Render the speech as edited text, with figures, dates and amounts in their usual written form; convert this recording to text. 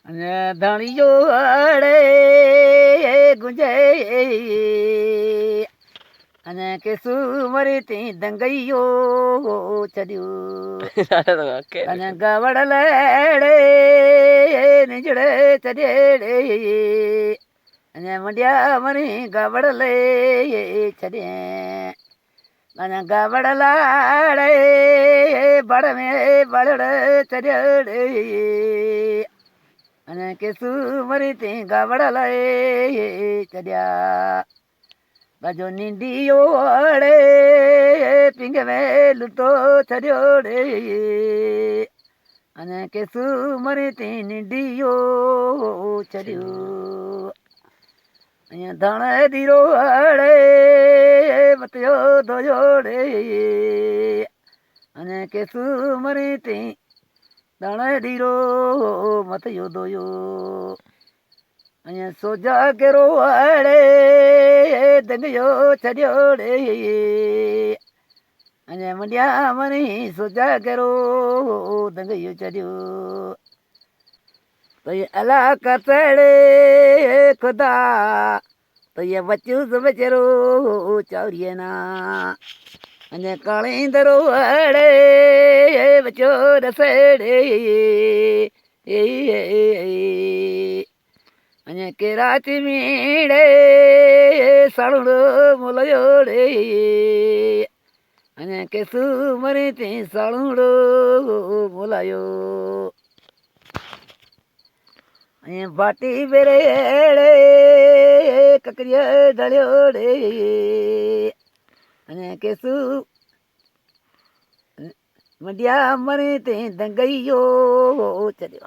અને ધણીયો અડે ગુંજે અને કે સુમરી તી દંગૈયો ચડ્યો અને ગવડ લેડે નીચડે ચડેડે અને મંડ્યા મરી ગવડ લે ચડે અને ગવડ લાડે બળ મે બળડ ચડે અને કે સુમરી તી ગવડ લે ચડ્યા બાજો નીંડીયો અડે પીંગવે લૂટો ચડ્યો રે અને કે સુમરી તી નીંડીયો ચડ્યો અહીંયા ધણ ધીરો અડે મતયો ધોયો રે અને કે સુમરી તી ધણ ધીરો મતયો ધોયો અહીંયા સોજા કેરો અડે દંગયો ચડ્યો રે અને મંડ્યા મની સોજા કેરો દંગયો ચડ્યો તો એ અલા કતડે ખુદા તો એ બચ્યું બચેરો ચાવરિયાના અને કાળીંદરો અડે બચ્યો રસડે અને કેરાચી મીડે સાળુડો મોલયો રે અને કે સુમરી તી સાળુડો મોલાયો અહીંયા ભાટી બેરે કકરિયા ઢળ્યો રે અને કે મંડ્યા મરી તી દંગૈયો ચડ્યો